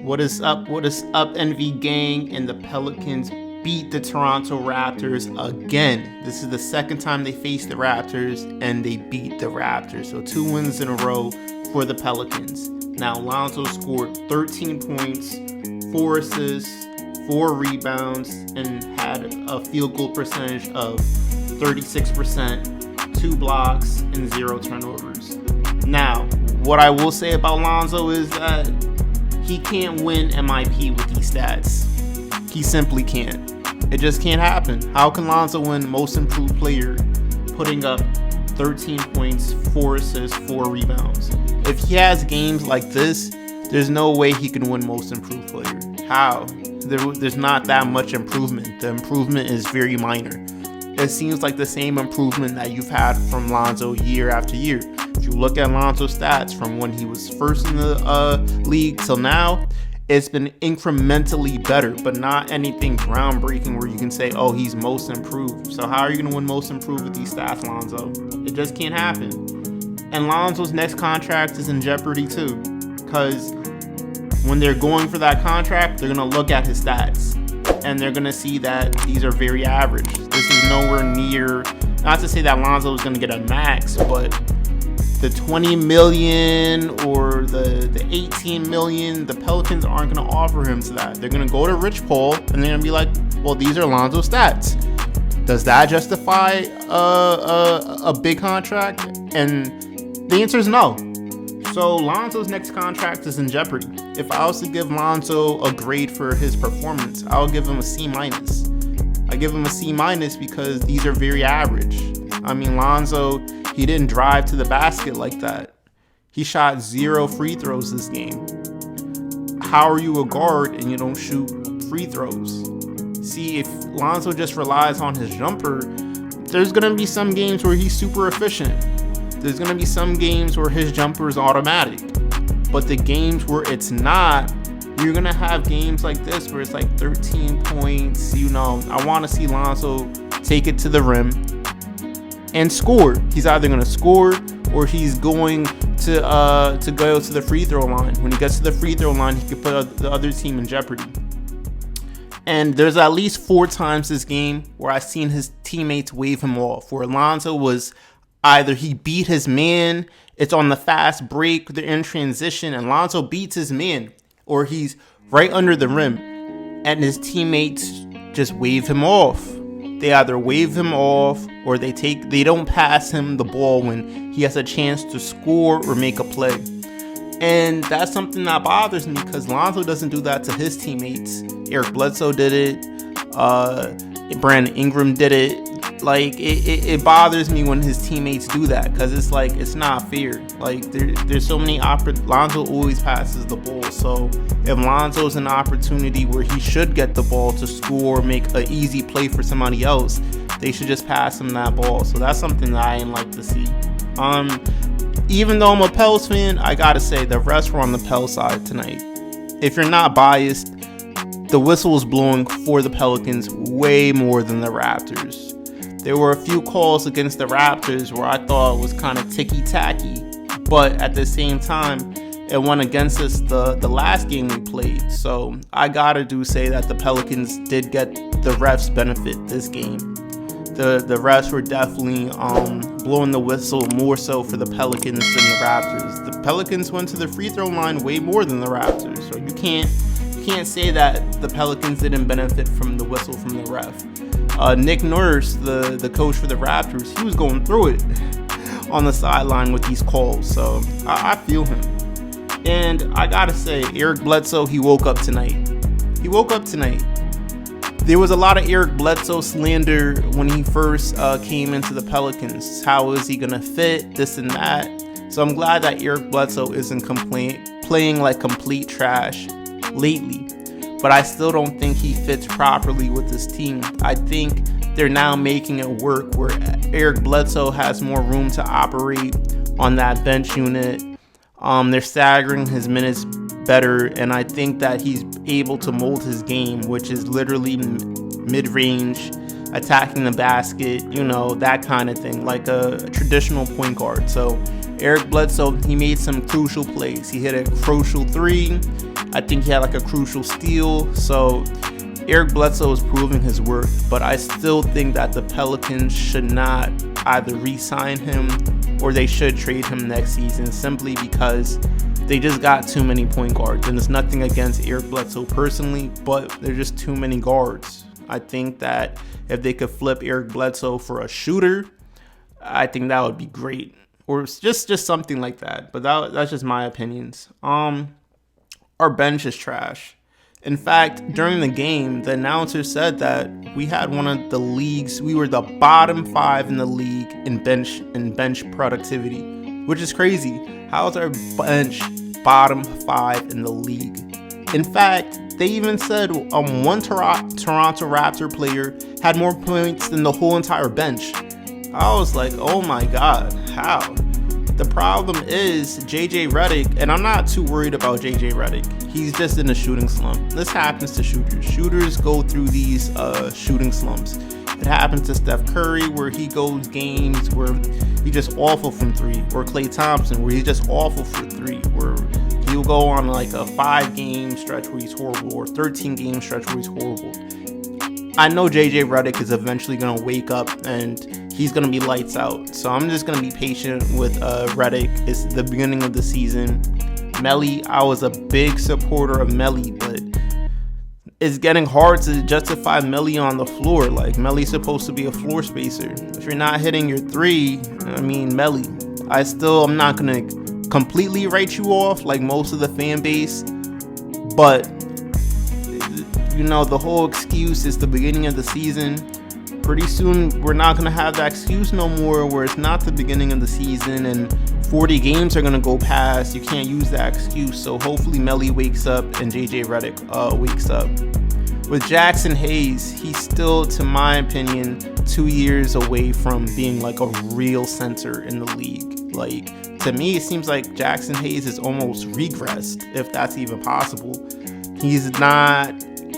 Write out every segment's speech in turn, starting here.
What is up? What is up, NV gang? And the Pelicans beat the Toronto Raptors again. This is the second time they faced the Raptors and they beat the Raptors. So 2 wins in a row for the Pelicans. Now, Lonzo scored 13 points, 4 assists, 4 rebounds, and had a field goal percentage of 36%, 2 blocks, and 0 turnovers. Now, what I will say about Lonzo is that he can't win MIP with these stats. He simply can't. It just can't happen. How can Lonzo win Most Improved Player putting up 13 points, 4 assists, 4 rebounds? If he has games like this, there's no way he can win Most Improved Player. How? There's not that much improvement. The improvement is very minor. It seems like the same improvement that you've had from Lonzo year after year. If you look at Lonzo's stats from when he was first in the league till now, it's been incrementally better, but not anything groundbreaking where you can say, oh, he's most improved. So how are you going to win most improved with these stats, Lonzo? It just can't happen. And Lonzo's next contract is in jeopardy too, because when they're going for that contract, they're going to look at his stats and they're going to see that these are very average. This is nowhere near, not to say that Lonzo is going to get a max, but the 20 million or the 18 million, the Pelicans aren't going to offer him to that. They're going to go to Rich Paul and they're going to be like, well, these are Lonzo's stats. Does that justify a big contract? And the answer is no. So Lonzo's next contract is in jeopardy. If I was to give Lonzo a grade for his performance, I'll give him a C-. I give him a C- because these are very average. I mean, Lonzo, he didn't drive to the basket like that. He shot 0 free throws this game. How are you a guard and you don't shoot free throws? See, if Lonzo just relies on his jumper, there's going to be some games where he's super efficient. There's going to be some games where his jumper is automatic. But the games where it's not, you're going to have games like this where it's like 13 points. I want to see Lonzo take it to the rim and score. He's either going to score or he's going to go to the free throw line. When he gets to the free throw line, he can put the other team in jeopardy. And there's at least 4 times this game where I've seen his teammates wave him off, where Lonzo was either he beat his man, it's on the fast break, they're in transition, and Lonzo beats his man, or he's right under the rim, and his teammates just wave him off. They either wave him off or they don't pass him the ball when he has a chance to score or make a play. And that's something that bothers me because Lonzo doesn't do that to his teammates. Eric Bledsoe did it. Brandon Ingram did it. Like, it bothers me when his teammates do that because it's like, it's not fair. Like, there's so many Lonzo always passes the ball. So if Lonzo's an opportunity where he should get the ball to score, make an easy play for somebody else, they should just pass him that ball. So that's something that I didn't like to see. Even though I'm a Pels fan, I gotta say the refs were on the Pels side tonight. If you're not biased, the whistle was blowing for the Pelicans way more than the Raptors. There were a few calls against the Raptors where I thought it was kind of ticky-tacky, but at the same time, it went against us the last game we played. So I gotta say that the Pelicans did get the refs benefit this game. The refs were definitely blowing the whistle more so for the Pelicans than the Raptors. The Pelicans went to the free throw line way more than the Raptors, so you can't say that the Pelicans didn't benefit from the whistle from the ref. Nick Nurse, the coach for the Raptors, he was going through it on the sideline with these calls, so I feel him. And I gotta say, Eric Bledsoe, he woke up tonight. There was a lot of Eric Bledsoe slander when he first came into the Pelicans. How is he gonna fit, this and that? So I'm glad that Eric Bledsoe isn't playing like complete trash lately. But I still don't think he fits properly with this team. I think they're now making it work where Eric Bledsoe has more room to operate on that bench unit. They're staggering his minutes better, and I think that he's able to mold his game, which is literally mid-range, attacking the basket, that kind of thing, like a traditional point guard. So Eric Bledsoe, he made some crucial plays. He hit a crucial 3. I think he had like a crucial steal. So Eric Bledsoe is proving his worth, but I still think that the Pelicans should not either re-sign him or they should trade him next season, simply because they just got too many point guards. And it's nothing against Eric Bledsoe personally, but there's just too many guards. I think that if they could flip Eric Bledsoe for a shooter, I think that would be great. Or just something like that. But that's just my opinions. Our bench is trash. In fact, during the game, the announcer said that we had one of the leagues, we were the bottom 5 in the league in bench productivity, which is crazy. How is our bench bottom 5 in the league? In fact, they even said one Toronto Raptor player had more points than the whole entire bench. I was like, oh my God, how? The problem is JJ Redick, and I'm not too worried about JJ Redick. He's just in a shooting slump. This happens to shooters. Shooters go through these shooting slumps. It happens to Steph Curry, where he goes games where he's just awful from 3, or Klay Thompson, where he's just awful for 3, where he'll go on like a 5-game stretch where he's horrible, or 13-game stretch where he's horrible. I know JJ Redick is eventually going to wake up and he's going to be lights out. So I'm just going to be patient with Redick. It's the beginning of the season. Melly, I was a big supporter of Melly, but it's getting hard to justify Melly on the floor. Like, Melly's supposed to be a floor spacer. If you're not hitting your 3, I mean, Melly, I'm not going to completely write you off like most of the fan base, but you know, the whole excuse is the beginning of the season. Pretty soon, we're not going to have that excuse no more, where it's not the beginning of the season and 40 games are going to go past. You can't use that excuse. So hopefully Melly wakes up and JJ Redick wakes up. With Jackson Hayes, he's still, to my opinion, 2 years away from being like a real center in the league. Like, to me, it seems like Jackson Hayes is almost regressed, if that's even possible. He's not...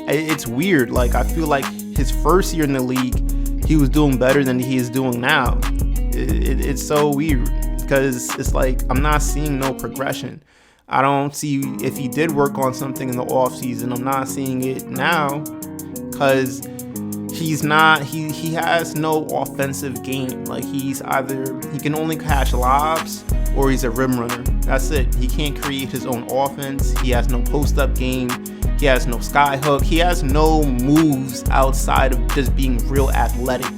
It's weird. Like, I feel like his first year in the league, he was doing better than he is doing now. It's so weird, because it's like I'm not seeing no progression. I don't see, if he did work on something in the offseason, I'm not seeing it now, because he's not, he has no offensive game. Like, he can only catch lobs, or he's a rim runner. That's it. He can't create his own offense. He has no post-up game. He has no sky hook. He has no moves outside of just being real athletic.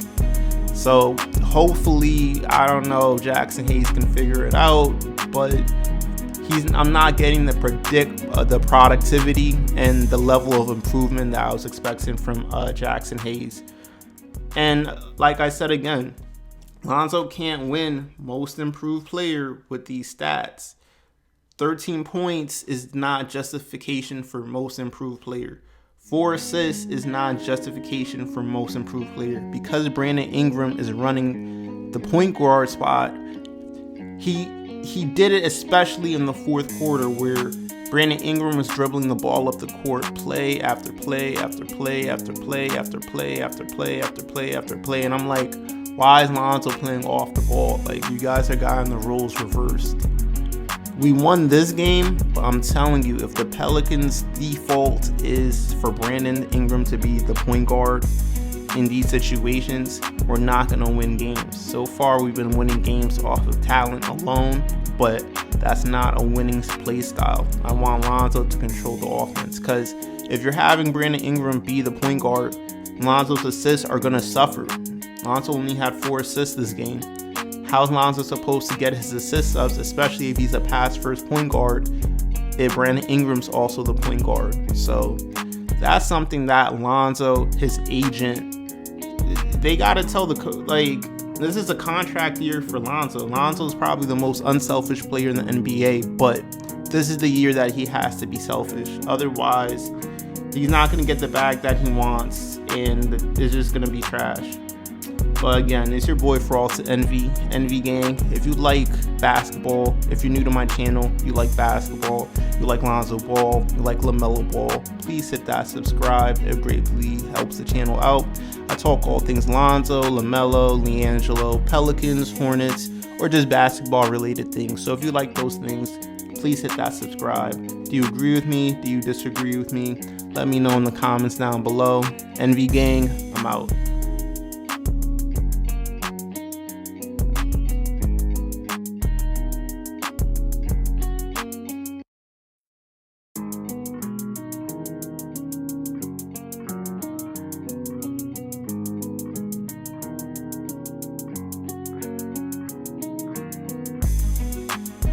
So hopefully, I don't know, Jackson Hayes can figure it out, but I'm not getting the productivity and the level of improvement that I was expecting from Jackson Hayes. And like I said again, Lonzo can't win most improved player with these stats. 13 points is not justification for most improved player. 4 assists is not justification for most improved player. Because Brandon Ingram is running the point guard spot, he did it especially in the fourth quarter, where Brandon Ingram was dribbling the ball up the court, play after play after play after play after play after play after play after play. And I'm like, why is Lonzo playing off the ball? Like, you guys are getting the roles reversed. We won this game, but I'm telling you, if the Pelicans' default is for Brandon Ingram to be the point guard in these situations, we're not going to win games. So far, we've been winning games off of talent alone, but that's not a winning play style. I want Lonzo to control the offense, because if you're having Brandon Ingram be the point guard, Lonzo's assists are going to suffer. Lonzo only had 4 assists this game. How's Lonzo supposed to get his assist ups, especially if he's a pass-first point guard, if Brandon Ingram's also the point guard? So that's something that Lonzo, his agent, they got to tell this is a contract year for Lonzo. Lonzo's probably the most unselfish player in the NBA, but this is the year that he has to be selfish. Otherwise, he's not going to get the bag that he wants, and it's just going to be trash. But again, it's your boy For All to Envy Gang. If you like basketball, if you're new to my channel, you like basketball, you like Lonzo Ball, you like LaMelo Ball, please hit that subscribe. It greatly helps the channel out. I talk all things Lonzo, LaMelo, LiAngelo, Pelicans, Hornets, or just basketball related things. So if you like those things, please hit that subscribe. Do you agree with me? Do you disagree with me? Let me know in the comments down below. NV Gang, I'm out.